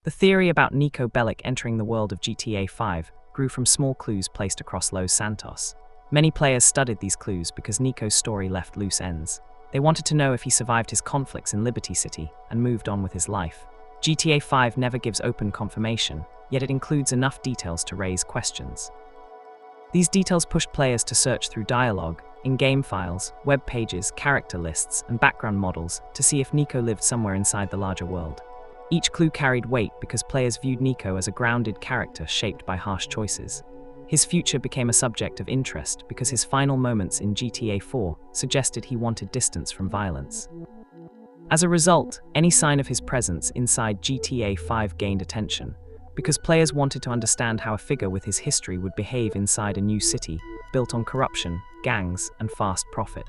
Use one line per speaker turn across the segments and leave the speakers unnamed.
The theory about Niko Bellic entering the world of GTA 5 grew from small clues placed across Los Santos. Many players studied these clues because Niko's story left loose ends. They wanted to know if he survived his conflicts in Liberty City and moved on with his life. GTA 5 never gives open confirmation, yet it includes enough details to raise questions. These details pushed players to search through dialogue, in-game files, web pages, character lists, and background models to see if Niko lived somewhere inside the larger world. Each clue carried weight because players viewed Niko as a grounded character shaped by harsh choices. His future became a subject of interest because his final moments in GTA 4 suggested he wanted distance from violence. As a result, any sign of his presence inside GTA 5 gained attention, because players wanted to understand how a figure with his history would behave inside a new city, built on corruption, gangs, and fast profit.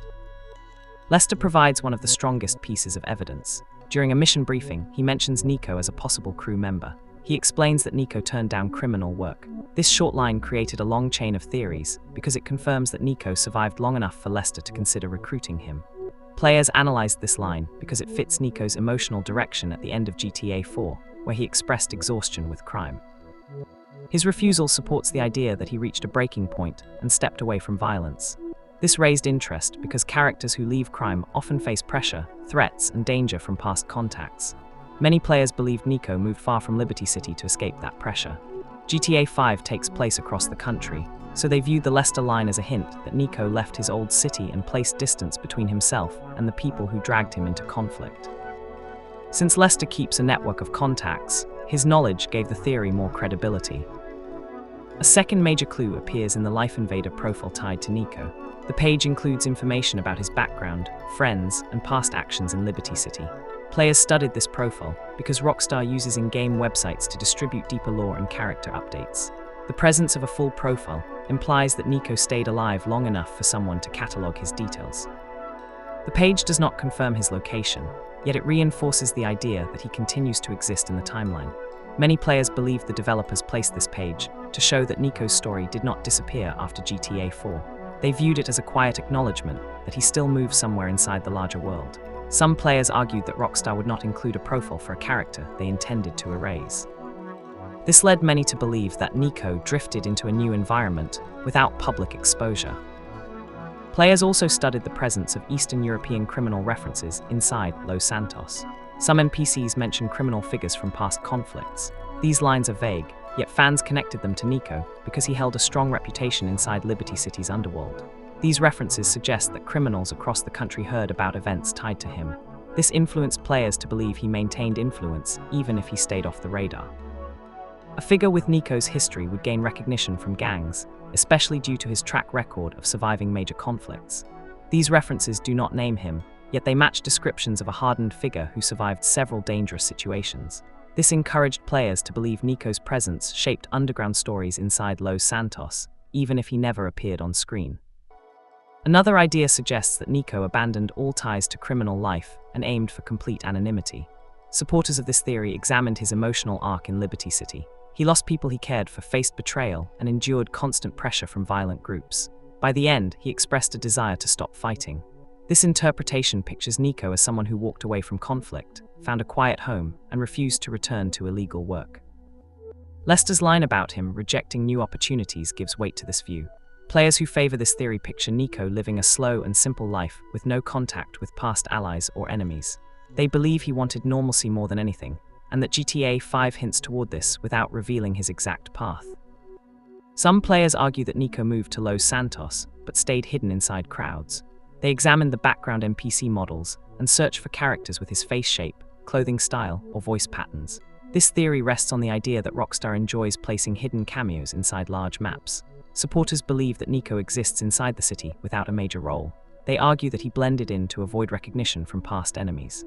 Lester provides one of the strongest pieces of evidence. During a mission briefing, he mentions Niko as a possible crew member. He explains that Niko turned down criminal work. This short line created a long chain of theories because it confirms that Niko survived long enough for Lester to consider recruiting him. Players analyzed this line because it fits Niko's emotional direction at the end of GTA 4, where he expressed exhaustion with crime. His refusal supports the idea that he reached a breaking point and stepped away from violence. This raised interest because characters who leave crime often face pressure, threats, and danger from past contacts. Many players believed Niko moved far from Liberty City to escape that pressure. GTA 5 takes place across the country, so they viewed the Lester line as a hint that Niko left his old city and placed distance between himself and the people who dragged him into conflict. Since Lester keeps a network of contacts, his knowledge gave the theory more credibility. A second major clue appears in the Life Invader profile tied to Niko. The page includes information about his background, friends, and past actions in Liberty City. Players studied this profile because Rockstar uses in-game websites to distribute deeper lore and character updates. The presence of a full profile implies that Niko stayed alive long enough for someone to catalog his details. The page does not confirm his location, yet it reinforces the idea that he continues to exist in the timeline. Many players believe the developers placed this page to show that Niko's story did not disappear after GTA 4. They viewed it as a quiet acknowledgement that he still moves somewhere inside the larger world. Some players argued that Rockstar would not include a profile for a character they intended to erase. This led many to believe that Niko drifted into a new environment without public exposure. Players also studied the presence of Eastern European criminal references inside Los Santos. Some NPCs mention criminal figures from past conflicts. These lines are vague, yet fans connected them to Niko because he held a strong reputation inside Liberty City's underworld. These references suggest that criminals across the country heard about events tied to him. This influenced players to believe he maintained influence even if he stayed off the radar. A figure with Niko's history would gain recognition from gangs, especially due to his track record of surviving major conflicts. These references do not name him, yet they match descriptions of a hardened figure who survived several dangerous situations. This encouraged players to believe Niko's presence shaped underground stories inside Los Santos, even if he never appeared on screen. Another idea suggests that Niko abandoned all ties to criminal life and aimed for complete anonymity. Supporters of this theory examined his emotional arc in Liberty City. He lost people he cared for, faced betrayal, and endured constant pressure from violent groups. By the end, he expressed a desire to stop fighting. This interpretation pictures Niko as someone who walked away from conflict, found a quiet home, and refused to return to illegal work. Lester's line about him rejecting new opportunities gives weight to this view. Players who favor this theory picture Niko living a slow and simple life with no contact with past allies or enemies. They believe he wanted normalcy more than anything, and that GTA 5 hints toward this without revealing his exact path. Some players argue that Niko moved to Los Santos, but stayed hidden inside crowds. They examined the background NPC models and searched for characters with his face shape, clothing style, or voice patterns. This theory rests on the idea that Rockstar enjoys placing hidden cameos inside large maps. Supporters believe that Niko exists inside the city without a major role. They argue that he blended in to avoid recognition from past enemies.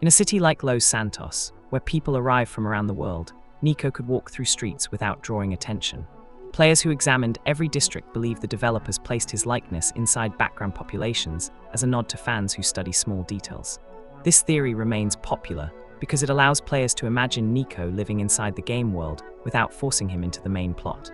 In a city like Los Santos, where people arrive from around the world, Niko could walk through streets without drawing attention. Players who examined every district believe the developers placed his likeness inside background populations as a nod to fans who study small details. This theory remains popular because it allows players to imagine Niko living inside the game world without forcing him into the main plot.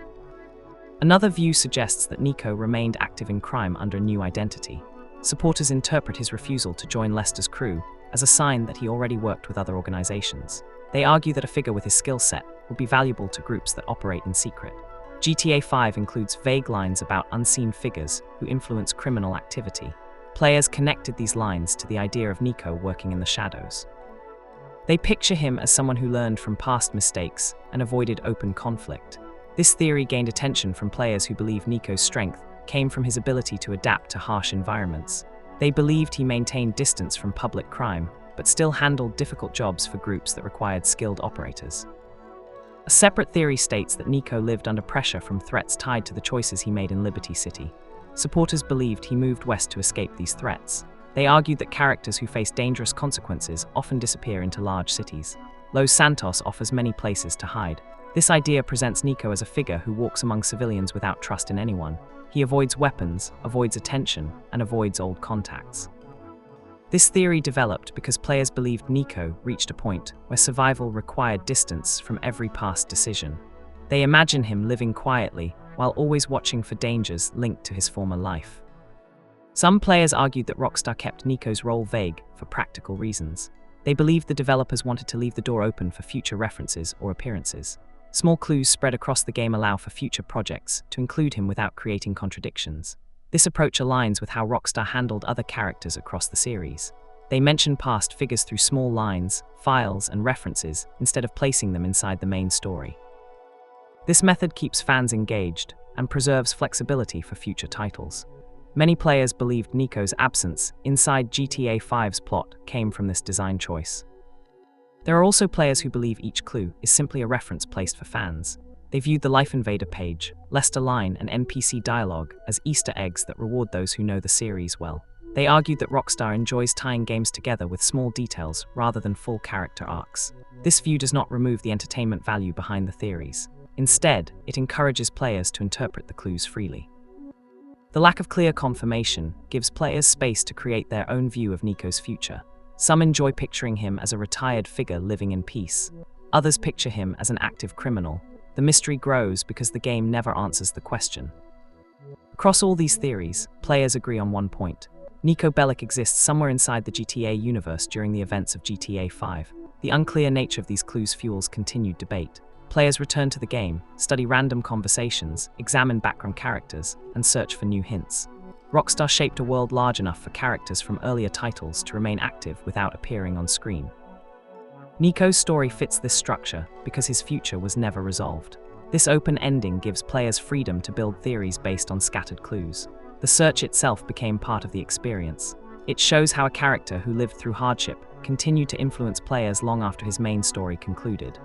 Another view suggests that Niko remained active in crime under a new identity. Supporters interpret his refusal to join Lester's crew as a sign that he already worked with other organizations. They argue that a figure with his skill set would be valuable to groups that operate in secret. GTA 5 includes vague lines about unseen figures who influence criminal activity. Players connected these lines to the idea of Niko working in the shadows. They picture him as someone who learned from past mistakes and avoided open conflict. This theory gained attention from players who believe Niko's strength came from his ability to adapt to harsh environments. They believed he maintained distance from public crime, but still handled difficult jobs for groups that required skilled operators. A separate theory states that Niko lived under pressure from threats tied to the choices he made in Liberty City. Supporters believed he moved west to escape these threats. They argued that characters who face dangerous consequences often disappear into large cities. Los Santos offers many places to hide. This idea presents Niko as a figure who walks among civilians without trust in anyone. He avoids weapons, avoids attention, and avoids old contacts. This theory developed because players believed Niko reached a point where survival required distance from every past decision. They imagine him living quietly while always watching for dangers linked to his former life. Some players argued that Rockstar kept Niko's role vague for practical reasons. They believed the developers wanted to leave the door open for future references or appearances. Small clues spread across the game allow for future projects to include him without creating contradictions. This approach aligns with how Rockstar handled other characters across the series. They mention past figures through small lines, files, and references instead of placing them inside the main story. This method keeps fans engaged and preserves flexibility for future titles. Many players believed Niko's absence inside GTA 5's plot came from this design choice. There are also players who believe each clue is simply a reference placed for fans. They viewed the Life Invader page, Lester Line, and NPC dialogue as Easter eggs that reward those who know the series well. They argued that Rockstar enjoys tying games together with small details rather than full character arcs. This view does not remove the entertainment value behind the theories. Instead, it encourages players to interpret the clues freely. The lack of clear confirmation gives players space to create their own view of Niko's future. Some enjoy picturing him as a retired figure living in peace. Others picture him as an active criminal. The mystery grows because the game never answers the question. Across all these theories, players agree on one point. Niko Bellic exists somewhere inside the GTA universe during the events of GTA 5. The unclear nature of these clues fuels continued debate. Players return to the game, study random conversations, examine background characters, and search for new hints. Rockstar shaped a world large enough for characters from earlier titles to remain active without appearing on screen. Niko's story fits this structure because his future was never resolved. This open ending gives players freedom to build theories based on scattered clues. The search itself became part of the experience. It shows how a character who lived through hardship continued to influence players long after his main story concluded.